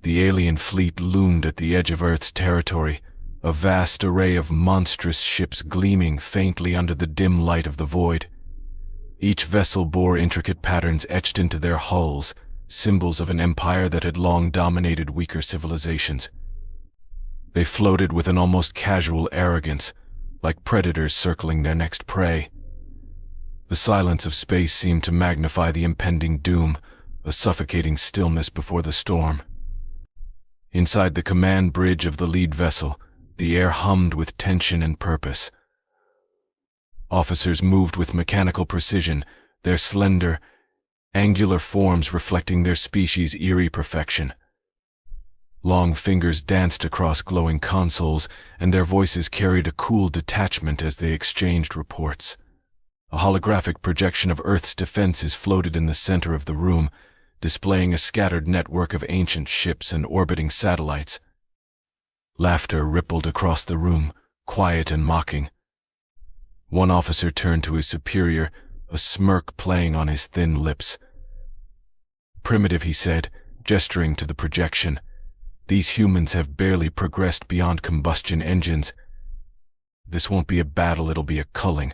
The alien fleet loomed at the edge of Earth's territory, a vast array of monstrous ships gleaming faintly under the dim light of the void. Each vessel bore intricate patterns etched into their hulls, symbols of an empire that had long dominated weaker civilizations. They floated with an almost casual arrogance, like predators circling their next prey. The silence of space seemed to magnify the impending doom, a suffocating stillness before the storm. Inside the command bridge of the lead vessel, the air hummed with tension and purpose. Officers moved with mechanical precision, their slender, angular forms reflecting their species' eerie perfection. Long fingers danced across glowing consoles, and their voices carried a cool detachment as they exchanged reports. A holographic projection of Earth's defenses floated in the center of the room, displaying a scattered network of ancient ships and orbiting satellites. Laughter rippled across the room, quiet and mocking. One officer turned to his superior, a smirk playing on his thin lips. "Primitive," he said, gesturing to the projection. "These humans have barely progressed beyond combustion engines. This won't be a battle, it'll be a culling."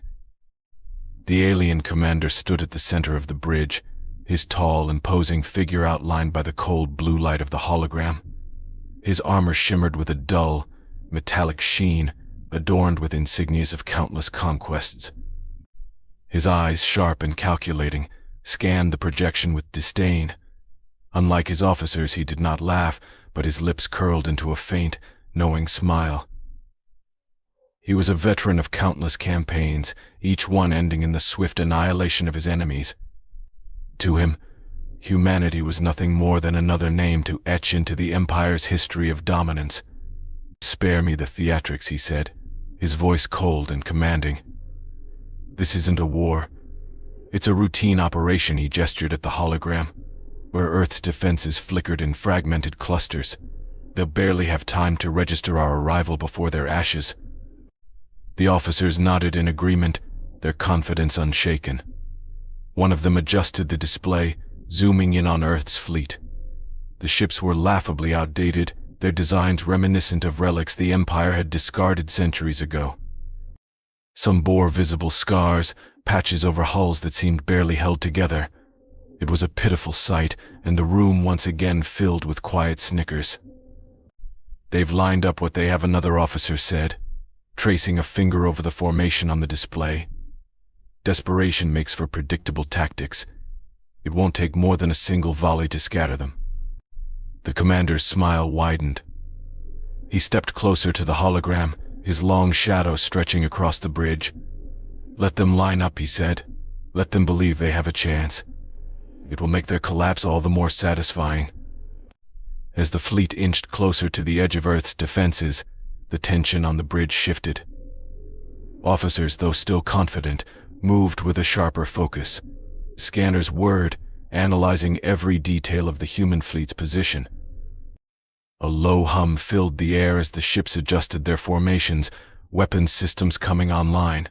The alien commander stood at the center of the bridge, his tall, imposing figure outlined by the cold blue light of the hologram. His armor shimmered with a dull, metallic sheen, adorned with insignias of countless conquests. His eyes, sharp and calculating, scanned the projection with disdain. Unlike his officers, he did not laugh, but his lips curled into a faint, knowing smile. He was a veteran of countless campaigns, each one ending in the swift annihilation of his enemies. To him, humanity was nothing more than another name to etch into the Empire's history of dominance. "Spare me the theatrics," he said, his voice cold and commanding. "This isn't a war. It's a routine operation." He gestured at the hologram, where Earth's defenses flickered in fragmented clusters. "They'll barely have time to register our arrival before their ashes." The officers nodded in agreement, their confidence unshaken. One of them adjusted the display, zooming in on Earth's fleet. The ships were laughably outdated, their designs reminiscent of relics the Empire had discarded centuries ago. Some bore visible scars, patches over hulls that seemed barely held together. It was a pitiful sight, and the room once again filled with quiet snickers. "They've lined up what they have," another officer said, tracing a finger over the formation on the display. "Desperation makes for predictable tactics. It won't take more than a single volley to scatter them." The commander's smile widened. He stepped closer to the hologram, his long shadow stretching across the bridge. "Let them line up," he said. "Let them believe they have a chance. It will make their collapse all the more satisfying." As the fleet inched closer to the edge of Earth's defenses, the tension on the bridge shifted. Officers, though still confident, moved with a sharper focus. Scanners whirred, analyzing every detail of the human fleet's position. A low hum filled the air as the ships adjusted their formations, weapons systems coming online.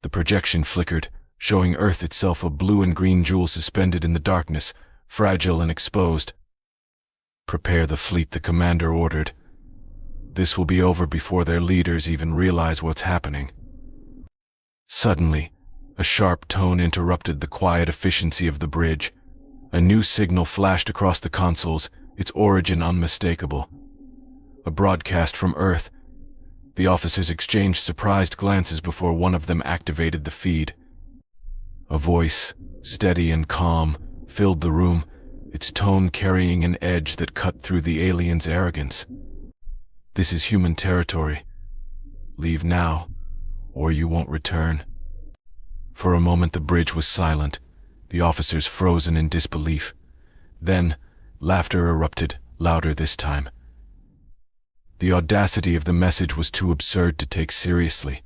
The projection flickered, showing Earth itself a blue and green jewel suspended in the darkness, fragile and exposed. "Prepare the fleet," the commander ordered. "This will be over before their leaders even realize what's happening." Suddenly, a sharp tone interrupted the quiet efficiency of the bridge. A new signal flashed across the consoles, its origin unmistakable. A broadcast from Earth. The officers exchanged surprised glances before one of them activated the feed. A voice, steady and calm, filled the room, its tone carrying an edge that cut through the alien's arrogance. "This is human territory. Leave now, or you won't return." For a moment the bridge was silent, the officers frozen in disbelief. Then, laughter erupted, louder this time. The audacity of the message was too absurd to take seriously.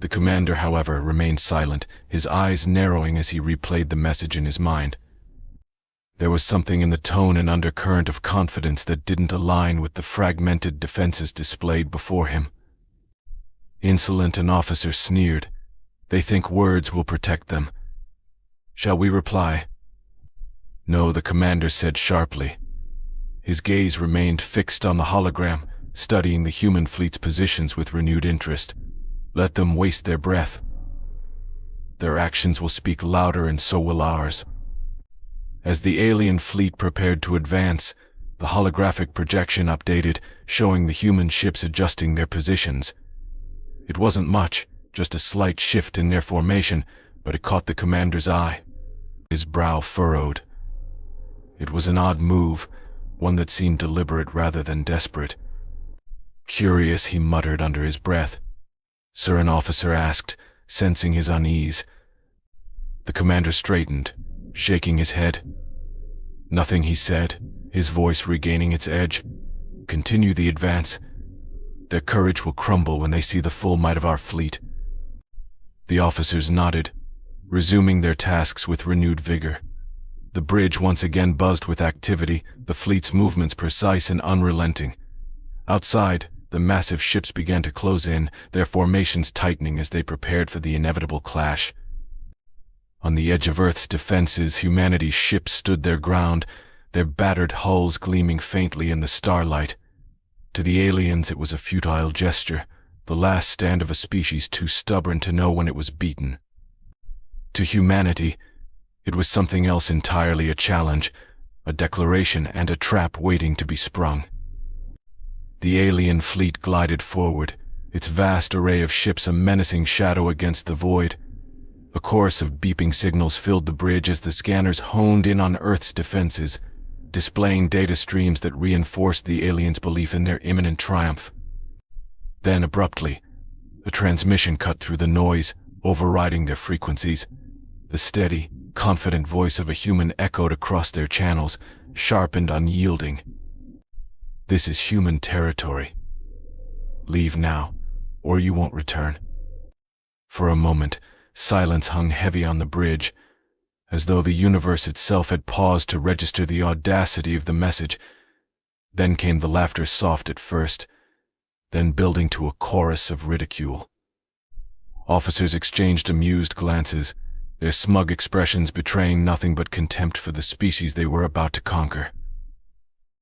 The commander, however, remained silent, his eyes narrowing as he replayed the message in his mind. There was something in the tone and undercurrent of confidence that didn't align with the fragmented defenses displayed before him. Insolent, an officer sneered. "They think words will protect them. Shall we reply?" "No," the commander said sharply. His gaze remained fixed on the hologram, studying the human fleet's positions with renewed interest. Let them waste their breath. Their actions will speak louder, and so will ours. As the alien fleet prepared to advance, the holographic projection updated, showing the human ships adjusting their positions. It wasn't much, just a slight shift in their formation, but it caught the commander's eye. His brow furrowed. It was an odd move, one that seemed deliberate rather than desperate. Curious, he muttered under his breath. "Sir," an officer asked, sensing his unease. The commander straightened, shaking his head. "Nothing," he said, his voice regaining its edge. "Continue the advance. Their courage will crumble when they see the full might of our fleet." The officers nodded, resuming their tasks with renewed vigor. The bridge once again buzzed with activity, the fleet's movements precise and unrelenting. Outside, the massive ships began to close in, their formations tightening as they prepared for the inevitable clash. On the edge of Earth's defenses, humanity's ships stood their ground, their battered hulls gleaming faintly in the starlight. To the aliens, it was a futile gesture, the last stand of a species too stubborn to know when it was beaten. To humanity, it was something else entirely, a challenge, a declaration, and a trap waiting to be sprung. The alien fleet glided forward, its vast array of ships a menacing shadow against the void. A chorus of beeping signals filled the bridge as the scanners honed in on Earth's defenses, displaying data streams that reinforced the aliens' belief in their imminent triumph. Then, abruptly, a transmission cut through the noise, overriding their frequencies. The steady, confident voice of a human echoed across their channels, sharp and unyielding. "This is human territory. Leave now, or you won't return." For a moment, silence hung heavy on the bridge, as though the universe itself had paused to register the audacity of the message. Then came the laughter, soft at first, then building to a chorus of ridicule. Officers exchanged amused glances, their smug expressions betraying nothing but contempt for the species they were about to conquer.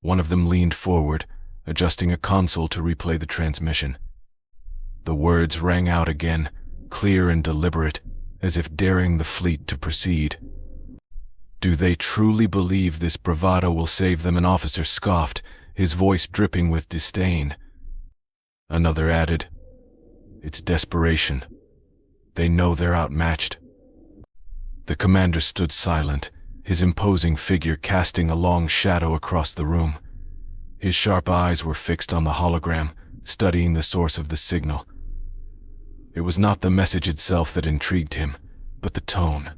One of them leaned forward, adjusting a console to replay the transmission. The words rang out again, clear and deliberate, as if daring the fleet to proceed. "Do they truly believe this bravado will save them?" An officer scoffed, his voice dripping with disdain. Another added, "It's desperation. They know they're outmatched." The commander stood silent, his imposing figure casting a long shadow across the room. His sharp eyes were fixed on the hologram, studying the source of the signal. It was not the message itself that intrigued him, but the tone.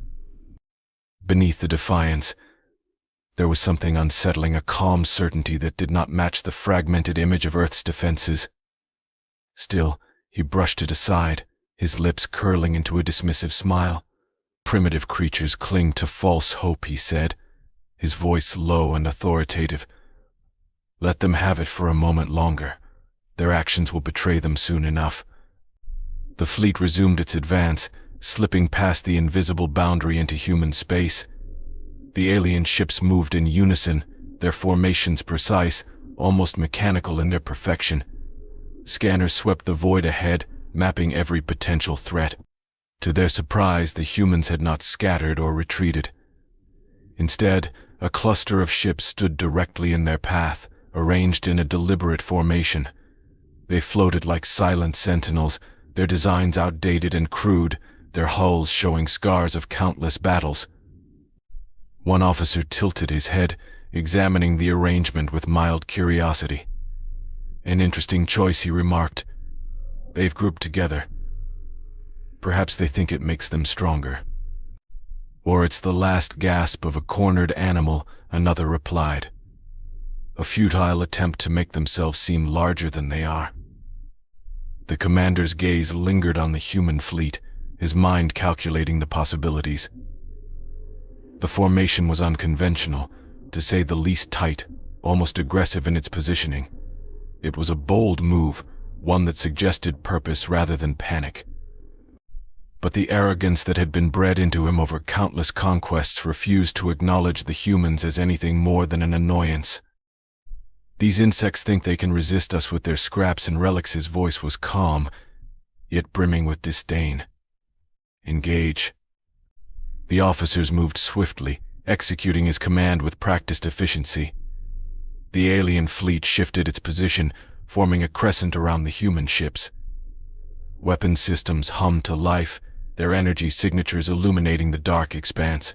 Beneath the defiance, there was something unsettling, a calm certainty that did not match the fragmented image of Earth's defenses. Still, he brushed it aside, his lips curling into a dismissive smile. "Primitive creatures cling to false hope," he said, his voice low and authoritative. "Let them have it for a moment longer. Their actions will betray them soon enough." The fleet resumed its advance, slipping past the invisible boundary into human space. The alien ships moved in unison, their formations precise, almost mechanical in their perfection. Scanners swept the void ahead, mapping every potential threat. To their surprise, the humans had not scattered or retreated. Instead, a cluster of ships stood directly in their path, arranged in a deliberate formation. They floated like silent sentinels, their designs outdated and crude, their hulls showing scars of countless battles. One officer tilted his head, examining the arrangement with mild curiosity. "An interesting choice," he remarked. "They've grouped together. Perhaps they think it makes them stronger." "Or it's the last gasp of a cornered animal," another replied. "A futile attempt to make themselves seem larger than they are." The commander's gaze lingered on the human fleet, his mind calculating the possibilities. The formation was unconventional, to say the least tight, almost aggressive in its positioning. It was a bold move, one that suggested purpose rather than panic. But the arrogance that had been bred into him over countless conquests refused to acknowledge the humans as anything more than an annoyance. These insects think they can resist us with their scraps and relics. His voice was calm, yet brimming with disdain. Engage. The officers moved swiftly, executing his command with practiced efficiency. The alien fleet shifted its position, forming a crescent around the human ships. Weapon systems hummed to life, their energy signatures illuminating the dark expanse.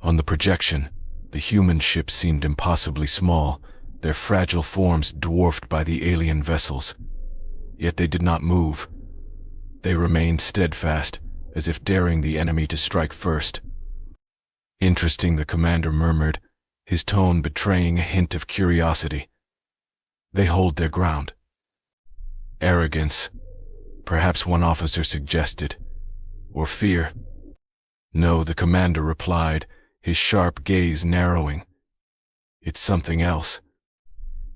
On the projection, the human ships seemed impossibly small, their fragile forms dwarfed by the alien vessels. Yet they did not move. They remained steadfast, as if daring the enemy to strike first. Interesting, the commander murmured, his tone betraying a hint of curiosity. They hold their ground. Arrogance, perhaps one officer suggested, or fear. No, the commander replied, his sharp gaze narrowing. It's something else.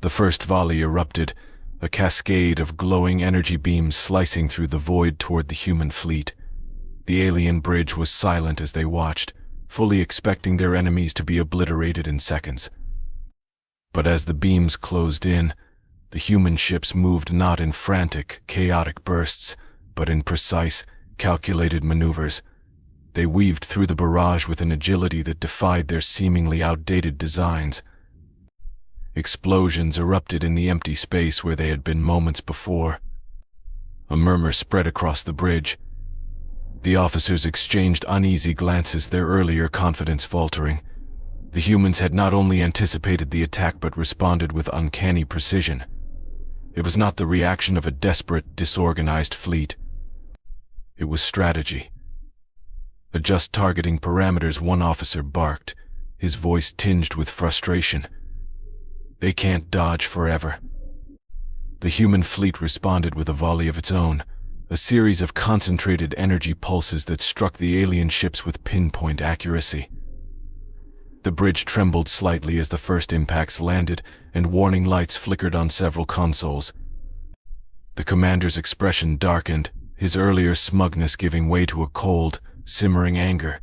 The first volley erupted, a cascade of glowing energy beams slicing through the void toward the human fleet. The alien bridge was silent as they watched, fully expecting their enemies to be obliterated in seconds. But as the beams closed in, the human ships moved not in frantic, chaotic bursts, but in precise, calculated maneuvers. They weaved through the barrage with an agility that defied their seemingly outdated designs. Explosions erupted in the empty space where they had been moments before. A murmur spread across the bridge. The officers exchanged uneasy glances, their earlier confidence faltering. The humans had not only anticipated the attack but responded with uncanny precision. It was not the reaction of a desperate, disorganized fleet. It was strategy. Adjust targeting parameters, one officer barked, his voice tinged with frustration. They can't dodge forever. The human fleet responded with a volley of its own, a series of concentrated energy pulses that struck the alien ships with pinpoint accuracy. The bridge trembled slightly as the first impacts landed, and warning lights flickered on several consoles. The commander's expression darkened, his earlier smugness giving way to a cold, simmering anger.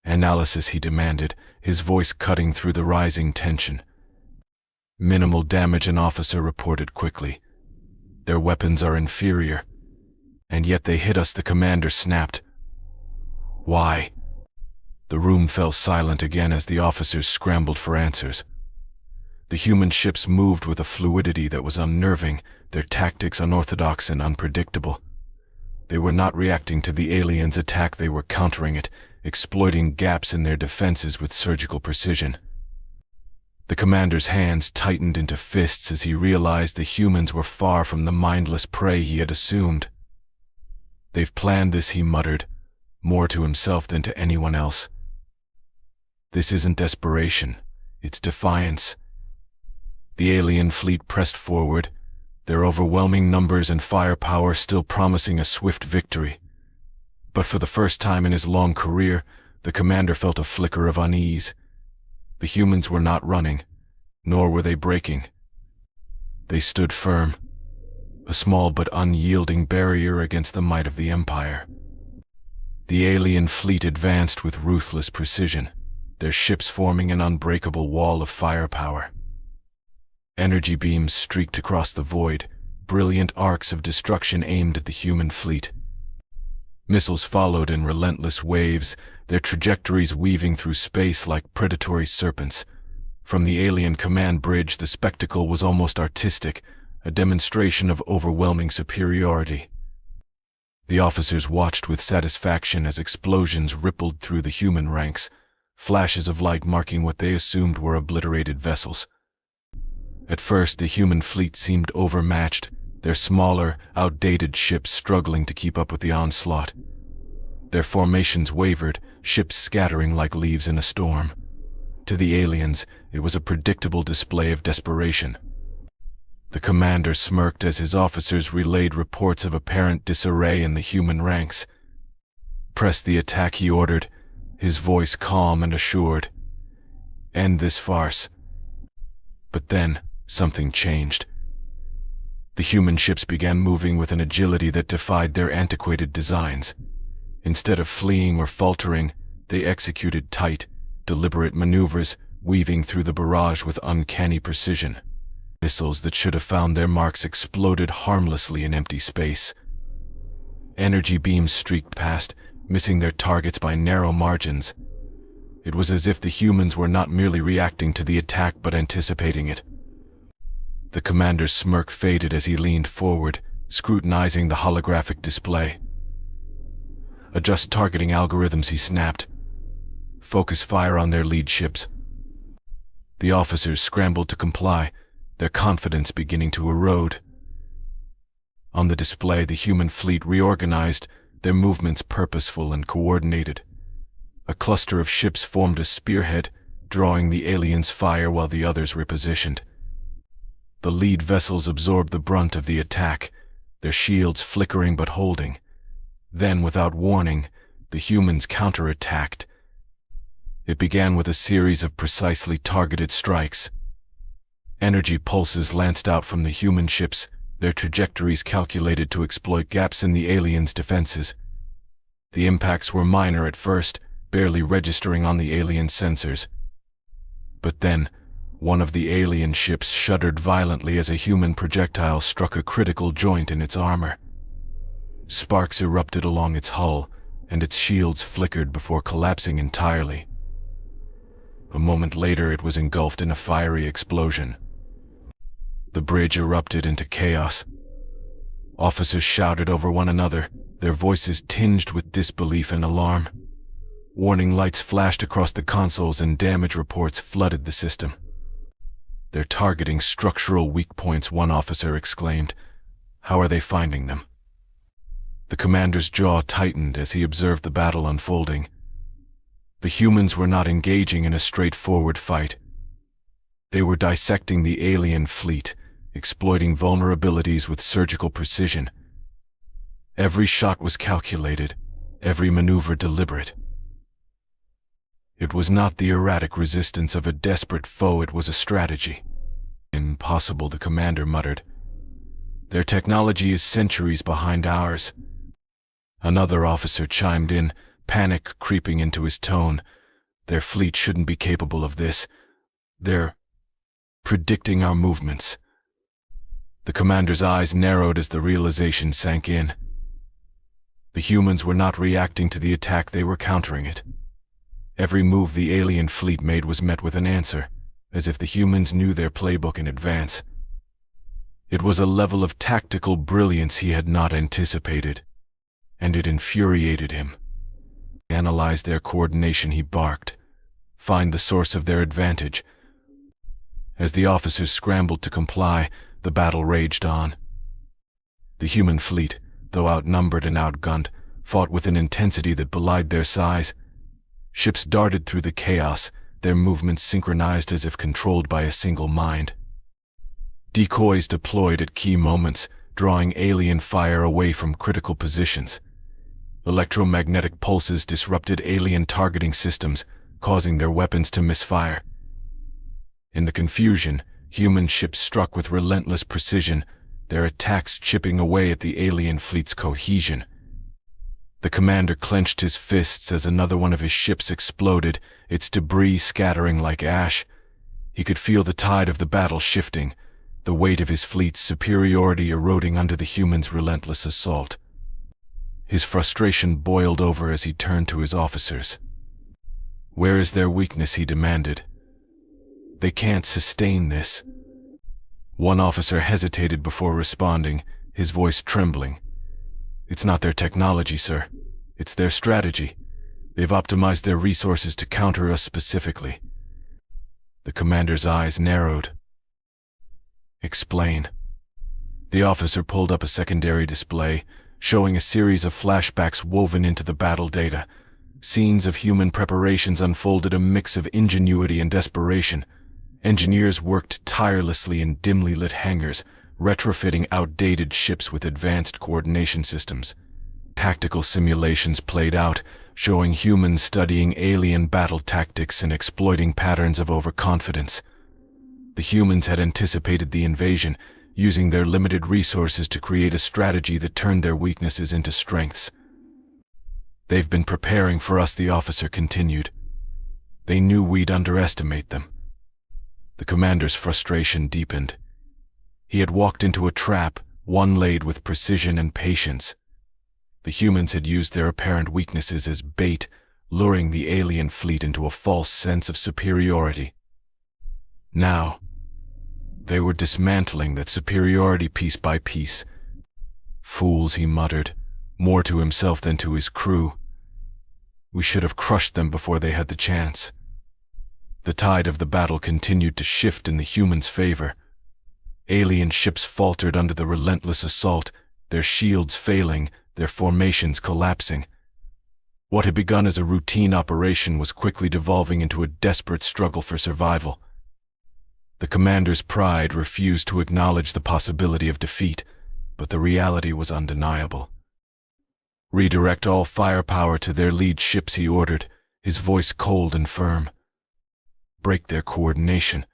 Analysis, he demanded, his voice cutting through the rising tension. Minimal damage, an officer reported quickly. Their weapons are inferior. And yet they hit us, the commander snapped. Why? The room fell silent again as the officers scrambled for answers. The human ships moved with a fluidity that was unnerving, their tactics unorthodox and unpredictable. They were not reacting to the aliens' attack, they were countering it, exploiting gaps in their defenses with surgical precision. The commander's hands tightened into fists as he realized the humans were far from the mindless prey he had assumed. They've planned this, he muttered, more to himself than to anyone else. This isn't desperation, it's defiance. The alien fleet pressed forward, their overwhelming numbers and firepower still promising a swift victory. But for the first time in his long career, the commander felt a flicker of unease. The humans were not running, nor were they breaking. They stood firm, a small but unyielding barrier against the might of the Empire. The alien fleet advanced with ruthless precision, their ships forming an unbreakable wall of firepower. Energy beams streaked across the void, brilliant arcs of destruction aimed at the human fleet. Missiles followed in relentless waves, their trajectories weaving through space like predatory serpents. From the alien command bridge, the spectacle was almost artistic, a demonstration of overwhelming superiority. The officers watched with satisfaction as explosions rippled through the human ranks, flashes of light marking what they assumed were obliterated vessels. At first, the human fleet seemed overmatched, their smaller, outdated ships struggling to keep up with the onslaught. Their formations wavered, ships scattering like leaves in a storm. To the aliens, it was a predictable display of desperation. The commander smirked as his officers relayed reports of apparent disarray in the human ranks. Press the attack, he ordered, his voice calm and assured. End this farce. But then, something changed. The human ships began moving with an agility that defied their antiquated designs. Instead of fleeing or faltering, they executed tight, deliberate maneuvers, weaving through the barrage with uncanny precision. Missiles that should have found their marks exploded harmlessly in empty space. Energy beams streaked past, missing their targets by narrow margins. It was as if the humans were not merely reacting to the attack but anticipating it. The commander's smirk faded as he leaned forward, scrutinizing the holographic display. "Adjust targeting algorithms," he snapped. "Focus fire on their lead ships." The officers scrambled to comply, their confidence beginning to erode. On the display, the human fleet reorganized, their movements purposeful and coordinated. A cluster of ships formed a spearhead, drawing the aliens' fire while the others repositioned. The lead vessels absorbed the brunt of the attack, their shields flickering but holding. Then, without warning, the humans counterattacked. It began with a series of precisely targeted strikes. Energy pulses lanced out from the human ships, their trajectories calculated to exploit gaps in the aliens' defenses. The impacts were minor at first, barely registering on the alien sensors. But then, one of the alien ships shuddered violently as a human projectile struck a critical joint in its armor. Sparks erupted along its hull, and its shields flickered before collapsing entirely. A moment later, it was engulfed in a fiery explosion. The bridge erupted into chaos. Officers shouted over one another, their voices tinged with disbelief and alarm. Warning lights flashed across the consoles and damage reports flooded the system. "They're targeting structural weak points," one officer exclaimed. "How are they finding them?" The commander's jaw tightened as he observed the battle unfolding. The humans were not engaging in a straightforward fight. They were dissecting the alien fleet, exploiting vulnerabilities with surgical precision. Every shot was calculated, every maneuver deliberate. It was not the erratic resistance of a desperate foe, it was a strategy. "Impossible," the commander muttered. "Their technology is centuries behind ours." Another officer chimed in, panic creeping into his tone. "Their fleet shouldn't be capable of this. They're predicting our movements." The commander's eyes narrowed as the realization sank in. The humans were not reacting to the attack, they were countering it. Every move the alien fleet made was met with an answer, as if the humans knew their playbook in advance. It was a level of tactical brilliance he had not anticipated, and it infuriated him. Analyze their coordination, he barked. Find the source of their advantage. As the officers scrambled to comply, the battle raged on. The human fleet, though outnumbered and outgunned, fought with an intensity that belied their size. Ships darted through the chaos, their movements synchronized as if controlled by a single mind. Decoys deployed at key moments, drawing alien fire away from critical positions. Electromagnetic pulses disrupted alien targeting systems, causing their weapons to misfire. In the confusion, human ships struck with relentless precision, their attacks chipping away at the alien fleet's cohesion. The commander clenched his fists as another one of his ships exploded, its debris scattering like ash. He could feel the tide of the battle shifting, the weight of his fleet's superiority eroding under the humans' relentless assault. His frustration boiled over as he turned to his officers. "Where is their weakness?" he demanded. "They can't sustain this." One officer hesitated before responding, his voice trembling. "It's not their technology, sir. It's their strategy. They've optimized their resources to counter us specifically." The commander's eyes narrowed. "Explain." The officer pulled up a secondary display, showing a series of flashbacks woven into the battle data. Scenes of human preparations unfolded, a mix of ingenuity and desperation. Engineers worked tirelessly in dimly lit hangars, retrofitting outdated ships with advanced coordination systems. Tactical simulations played out, showing humans studying alien battle tactics and exploiting patterns of overconfidence. The humans had anticipated the invasion, using their limited resources to create a strategy that turned their weaknesses into strengths. "They've been preparing for us," the officer continued. "They knew we'd underestimate them, The commander's frustration deepened. He had walked into a trap, one laid with precision and patience. The humans had used their apparent weaknesses as bait, luring the alien fleet into a false sense of superiority. Now, they were dismantling that superiority piece by piece. Fools, he muttered, more to himself than to his crew. We should have crushed them before they had the chance. The tide of the battle continued to shift in the humans' favor. Alien ships faltered under the relentless assault, their shields failing, their formations collapsing. What had begun as a routine operation was quickly devolving into a desperate struggle for survival. The commander's pride refused to acknowledge the possibility of defeat, but the reality was undeniable. Redirect all firepower to their lead ships, he ordered, his voice cold and firm. Break their coordination.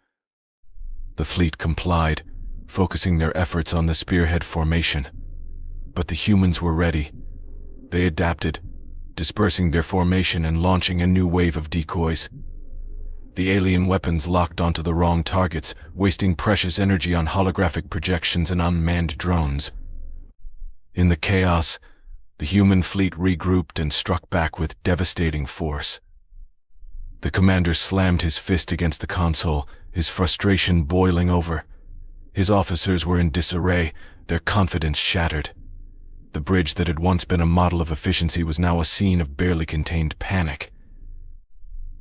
The fleet complied, focusing their efforts on the spearhead formation. But the humans were ready. They adapted, dispersing their formation and launching a new wave of decoys. The alien weapons locked onto the wrong targets, wasting precious energy on holographic projections and unmanned drones. In the chaos, the human fleet regrouped and struck back with devastating force. The commander slammed his fist against the console, his frustration boiling over. His officers were in disarray, their confidence shattered. The bridge that had once been a model of efficiency was now a scene of barely contained panic.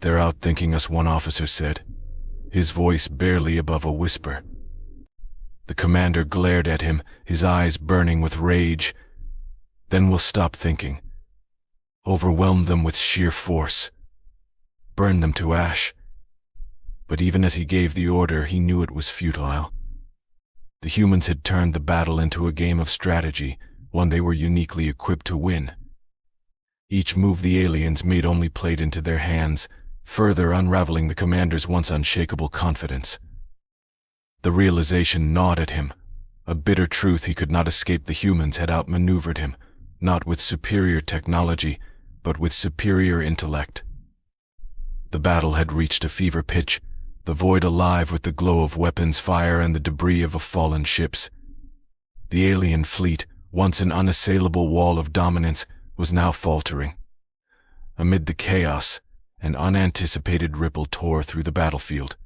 "They're outthinking us," one officer said, his voice barely above a whisper. The commander glared at him, his eyes burning with rage. "Then we'll stop thinking. Overwhelm them with sheer force. Burn them to ash." But even as he gave the order, he knew it was futile. The humans had turned the battle into a game of strategy, one they were uniquely equipped to win. Each move the aliens made only played into their hands, further unraveling the commander's once unshakable confidence. The realization gnawed at him. A bitter truth he could not escape: the humans had outmaneuvered him, not with superior technology, but with superior intellect. The battle had reached a fever pitch, the void alive with the glow of weapons fire and the debris of fallen ships. The alien fleet, once an unassailable wall of dominance, was now faltering. Amid the chaos, an unanticipated ripple tore through the battlefield.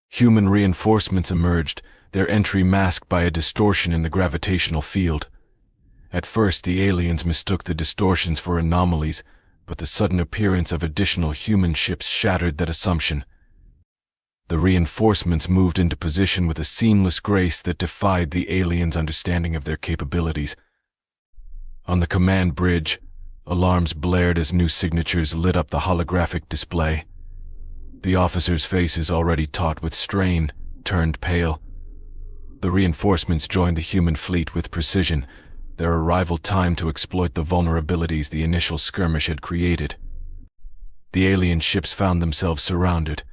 Human reinforcements emerged, their entry masked by a distortion in the gravitational field. At first, the aliens mistook the distortions for anomalies, but the sudden appearance of additional human ships shattered that assumption. The reinforcements moved into position with a seamless grace that defied the aliens' understanding of their capabilities. On the command bridge, alarms blared as new signatures lit up the holographic display. The officers' faces, already taut with strain, turned pale. The reinforcements joined the human fleet with precision, their arrival timed to exploit the vulnerabilities the initial skirmish had created. The alien ships found themselves surrounded,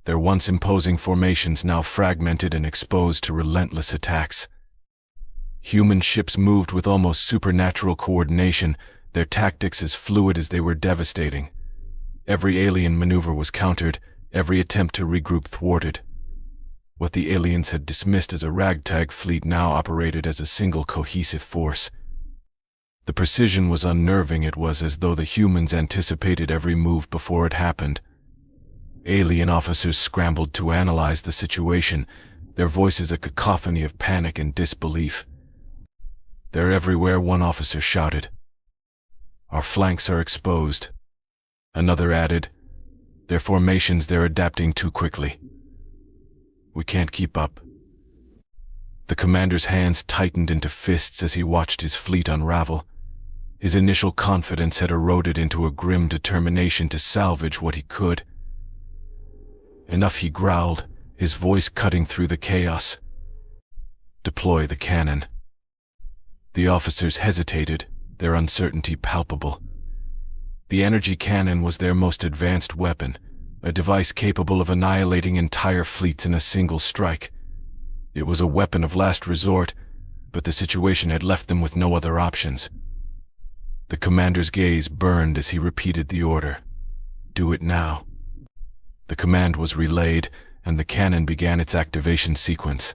their once imposing formations now fragmented and exposed to relentless attacks. Human ships moved with almost supernatural coordination, their tactics as fluid as they were devastating. Every alien maneuver was countered, every attempt to regroup thwarted. What the aliens had dismissed as a ragtag fleet now operated as a single cohesive force. The precision was unnerving. It was as though the humans anticipated every move before it happened. Alien officers scrambled to analyze the situation, their voices a cacophony of panic and disbelief. "They're everywhere," one officer shouted. "Our flanks are exposed." Another added, "Their formations, they're adapting too quickly. We can't keep up." The commander's hands tightened into fists as he watched his fleet unravel. His initial confidence had eroded into a grim determination to salvage what he could. "Enough," he growled, his voice cutting through the chaos. "Deploy the cannon." The officers hesitated, their uncertainty palpable. The energy cannon was their most advanced weapon, a device capable of annihilating entire fleets in a single strike. It was a weapon of last resort, but the situation had left them with no other options. The commander's gaze burned as he repeated the order. "Do it now." The command was relayed, and the cannon began its activation sequence.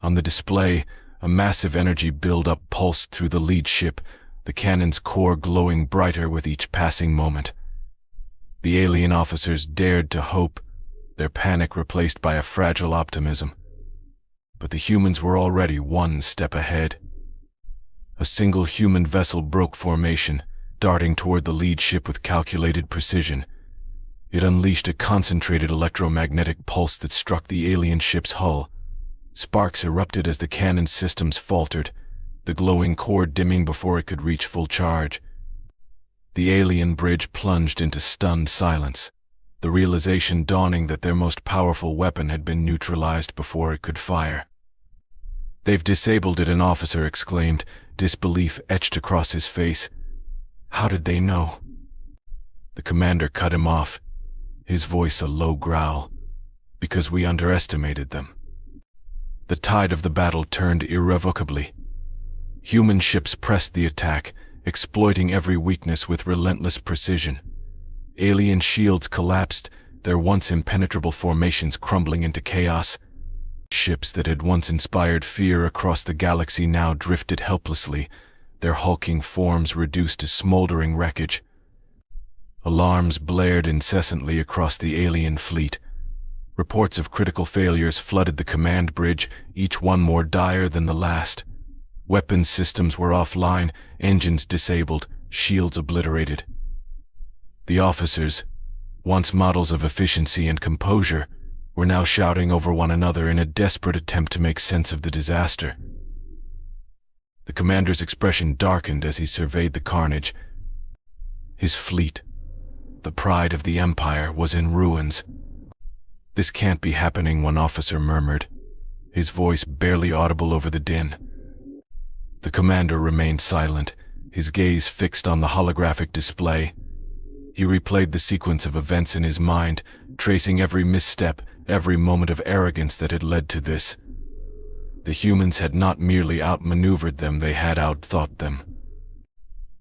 On the display, a massive energy build-up pulsed through the lead ship, the cannon's core glowing brighter with each passing moment. The alien officers dared to hope, their panic replaced by a fragile optimism. But the humans were already one step ahead. A single human vessel broke formation, darting toward the lead ship with calculated precision. It unleashed a concentrated electromagnetic pulse that struck the alien ship's hull. Sparks erupted as the cannon's systems faltered, the glowing core dimming before it could reach full charge. The alien bridge plunged into stunned silence, the realization dawning that their most powerful weapon had been neutralized before it could fire. "They've disabled it," an officer exclaimed, disbelief etched across his face. "How did they know?" The commander cut him off, his voice a low growl. "Because we underestimated them." The tide of the battle turned irrevocably. Human ships pressed the attack, exploiting every weakness with relentless precision. Alien shields collapsed, their once impenetrable formations crumbling into chaos. Ships that had once inspired fear across the galaxy now drifted helplessly, their hulking forms reduced to smoldering wreckage. Alarms blared incessantly across the alien fleet. Reports of critical failures flooded the command bridge, each one more dire than the last. Weapons systems were offline, engines disabled, shields obliterated. The officers, once models of efficiency and composure, were now shouting over one another in a desperate attempt to make sense of the disaster. The commander's expression darkened as he surveyed the carnage. His fleet, the pride of the Empire, was in ruins. "This can't be happening," one officer murmured, his voice barely audible over the din. The commander remained silent, his gaze fixed on the holographic display. He replayed the sequence of events in his mind, tracing every misstep, every moment of arrogance that had led to this. The humans had not merely outmaneuvered them, they had outthought them.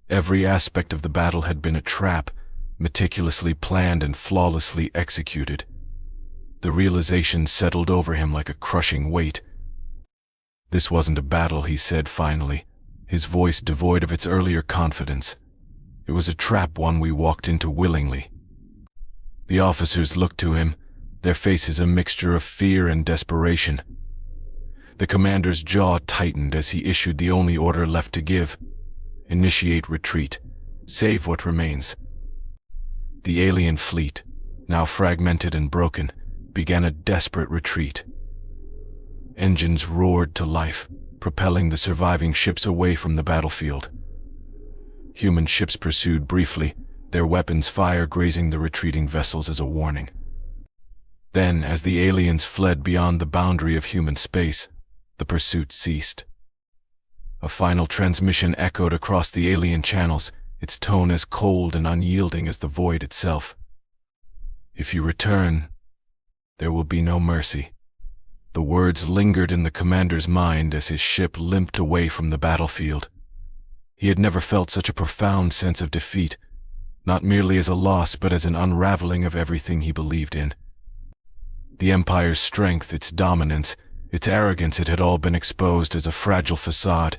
Every aspect of the battle had been a trap, meticulously planned and flawlessly executed. The realization settled over him like a crushing weight. "This wasn't a battle," he said finally, his voice devoid of its earlier confidence. "It was a trap, one we walked into willingly." The officers looked to him, their faces a mixture of fear and desperation. The commander's jaw tightened as he issued the only order left to give: initiate retreat, save what remains. The alien fleet, now fragmented and broken, began a desperate retreat. Engines roared to life, propelling the surviving ships away from the battlefield. Human ships pursued briefly, their weapons' fire grazing the retreating vessels as a warning. Then, as the aliens fled beyond the boundary of human space, the pursuit ceased. A final transmission echoed across the alien channels, its tone as cold and unyielding as the void itself. "If you return, there will be no mercy." The words lingered in the commander's mind as his ship limped away from the battlefield. He had never felt such a profound sense of defeat, not merely as a loss but as an unraveling of everything he believed in. The Empire's strength, its dominance, its arrogance, it had all been exposed as a fragile facade,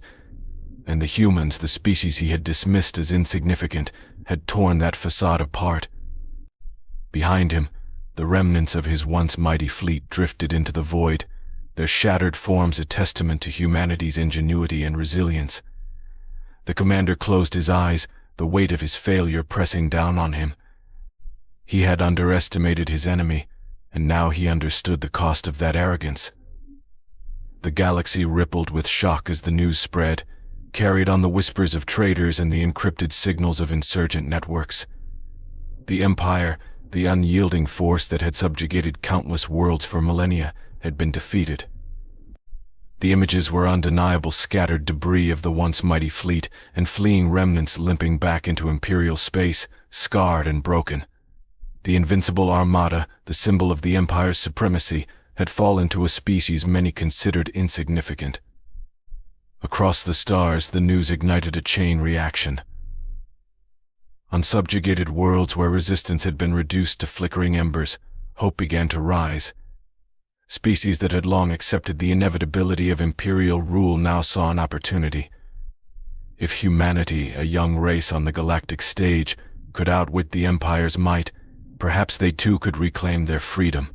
and the humans, the species he had dismissed as insignificant, had torn that facade apart. Behind him, the remnants of his once mighty fleet drifted into the void, their shattered forms a testament to humanity's ingenuity and resilience. The commander closed his eyes, the weight of his failure pressing down on him. He had underestimated his enemy, and now he understood the cost of that arrogance. The galaxy rippled with shock as the news spread, carried on the whispers of traitors and the encrypted signals of insurgent networks. The Empire, the unyielding force that had subjugated countless worlds for millennia, had been defeated. The images were undeniable: scattered debris of the once mighty fleet and fleeing remnants limping back into Imperial space, scarred and broken. The invincible armada, the symbol of the Empire's supremacy, had fallen to a species many considered insignificant. Across the stars, the news ignited a chain reaction. On subjugated worlds where resistance had been reduced to flickering embers, Hope began to rise. Species that had long accepted the inevitability of imperial rule now saw an opportunity. If humanity, a young race on the galactic stage, could outwit the Empire's might, perhaps they too could reclaim their freedom.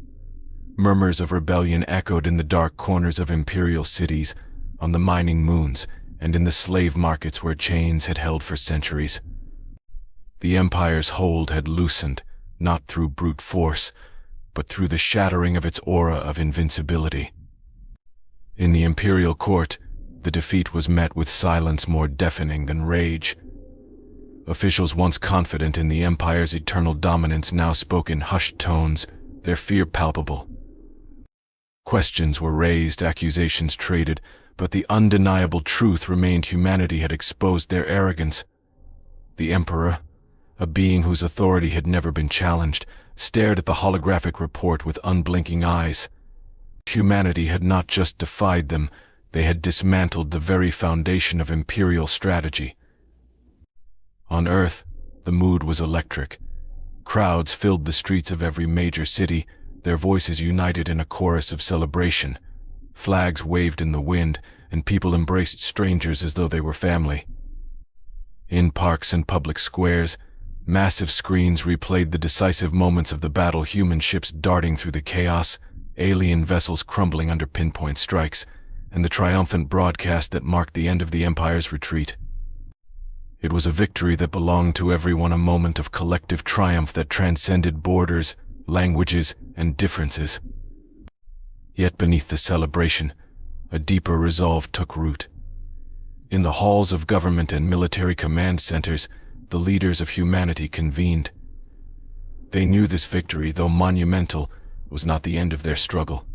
Murmurs of rebellion echoed in the dark corners of imperial cities, on the mining moons, and in the slave markets where chains had held for centuries. The Empire's hold had loosened, not through brute force, but through the shattering of its aura of invincibility. In the imperial court, the defeat was met with silence more deafening than rage. Officials once confident in the Empire's eternal dominance now spoke in hushed tones, their fear palpable. Questions were raised, accusations traded, but the undeniable truth remained: humanity had exposed their arrogance. The Emperor, a being whose authority had never been challenged, stared at the holographic report with unblinking eyes. Humanity had not just defied them, they had dismantled the very foundation of imperial strategy. On Earth, the mood was electric. Crowds filled the streets of every major city, their voices united in a chorus of celebration. Flags waved in the wind, and people embraced strangers as though they were family. In parks and public squares, massive screens replayed the decisive moments of the battle, human ships darting through the chaos, alien vessels crumbling under pinpoint strikes, and the triumphant broadcast that marked the end of the Empire's retreat. It was a victory that belonged to everyone, a moment of collective triumph that transcended borders, languages, and differences. Yet beneath the celebration, a deeper resolve took root. In the halls of government and military command centers, the leaders of humanity convened. They knew this victory, though monumental, was not the end of their struggle.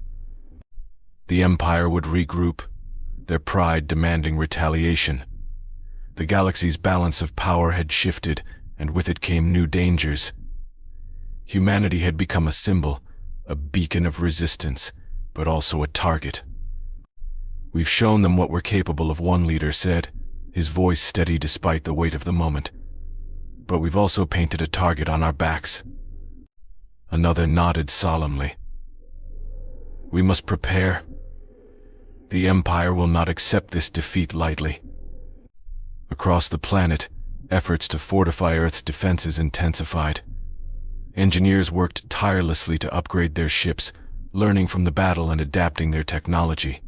The Empire would regroup, their pride demanding retaliation. The galaxy's balance of power had shifted, and with it came new dangers. Humanity had become a symbol, a beacon of resistance, but also a target. "We've shown them what we're capable of," one leader said, his voice steady despite the weight of the moment. "But we've also painted a target on our backs." Another nodded solemnly. "We must prepare. The Empire will not accept this defeat lightly." Across the planet, efforts to fortify Earth's defenses intensified. Engineers worked tirelessly to upgrade their ships, learning from the battle and adapting their technology.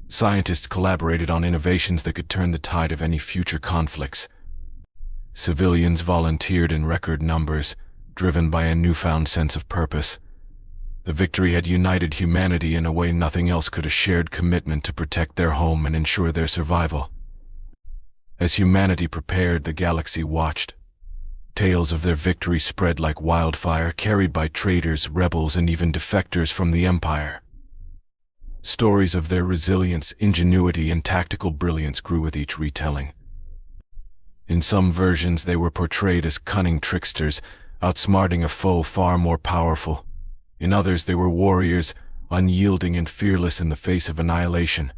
Scientists collaborated on innovations that could turn the tide of any future conflicts. Civilians volunteered in record numbers, driven by a newfound sense of purpose. The victory had united humanity in a way nothing else could, a shared commitment to protect their home and ensure their survival. As humanity prepared, the galaxy watched. Tales of their victory spread like wildfire, carried by traitors, rebels, and even defectors from the Empire. Stories of their resilience, ingenuity, and tactical brilliance grew with each retelling. In some versions, they were portrayed as cunning tricksters, outsmarting a foe far more powerful. In others, they were warriors, unyielding and fearless in the face of annihilation.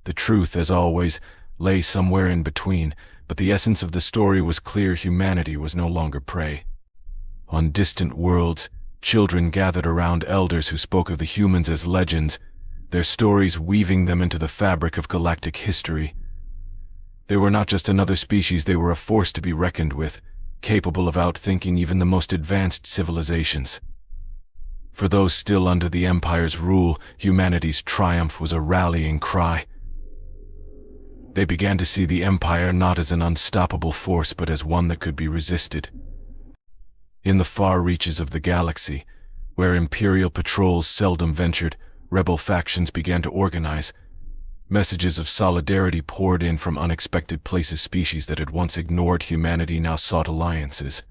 The truth, as always, lay somewhere in between, but the essence of the story was clear: humanity was no longer prey. On distant worlds, children gathered around elders who spoke of the humans as legends, their stories weaving them into the fabric of galactic history. They were not just another species, they were a force to be reckoned with, capable of outthinking even the most advanced civilizations. For those still under the Empire's rule, humanity's triumph was a rallying cry. They began to see the Empire not as an unstoppable force, but as one that could be resisted. In the far reaches of the galaxy, where Imperial patrols seldom ventured, rebel factions began to organize. Messages of solidarity poured in from unexpected places. Species that had once ignored humanity now sought alliances.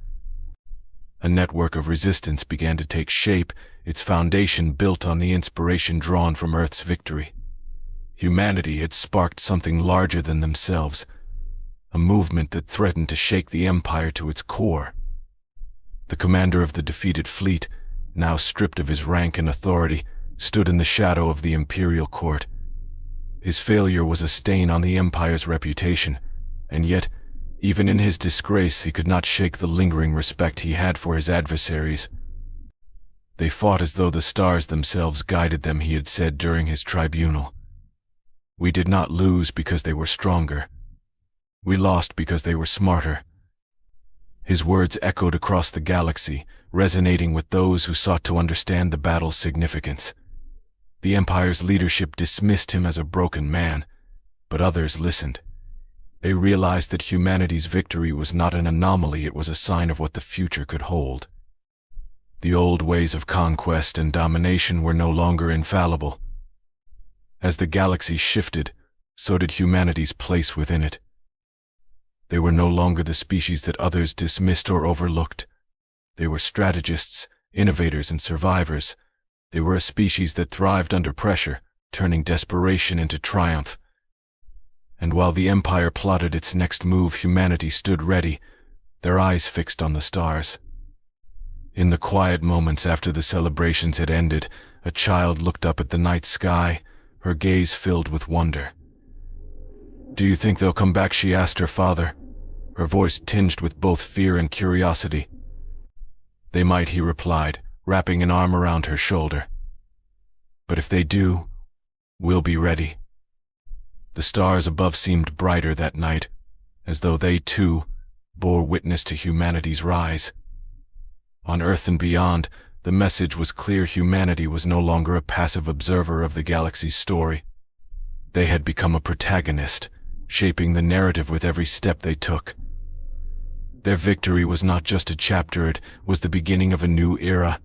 A network of resistance began to take shape, its foundation built on the inspiration drawn from Earth's victory. Humanity had sparked something larger than themselves, a movement that threatened to shake the Empire to its core. The commander of the defeated fleet, now stripped of his rank and authority, stood in the shadow of the Imperial court. His failure was a stain on the Empire's reputation, and yet, even in his disgrace, he could not shake the lingering respect he had for his adversaries. They fought as though the stars themselves guided them, he had said during his tribunal. We did not lose because they were stronger. We lost because they were smarter. His words echoed across the galaxy, resonating with those who sought to understand the battle's significance. The Empire's leadership dismissed him as a broken man, but others listened. They realized that humanity's victory was not an anomaly, it was a sign of what the future could hold. The old ways of conquest and domination were no longer infallible. As the galaxy shifted, so did humanity's place within it. They were no longer the species that others dismissed or overlooked. They were strategists, innovators, and survivors. They were a species that thrived under pressure, turning desperation into triumph. And while the Empire plotted its next move, humanity stood ready, their eyes fixed on the stars. In the quiet moments after the celebrations had ended, a child looked up at the night sky, her gaze filled with wonder. "Do you think they'll come back?" she asked her father, her voice tinged with both fear and curiosity. "They might," he replied, wrapping an arm around her shoulder. "But if they do, we'll be ready." The stars above seemed brighter that night, as though they, too, bore witness to humanity's rise. On Earth and beyond, the message was clear: humanity was no longer a passive observer of the galaxy's story. They had become a protagonist, shaping the narrative with every step they took. Their victory was not just a chapter, it was the beginning of a new era,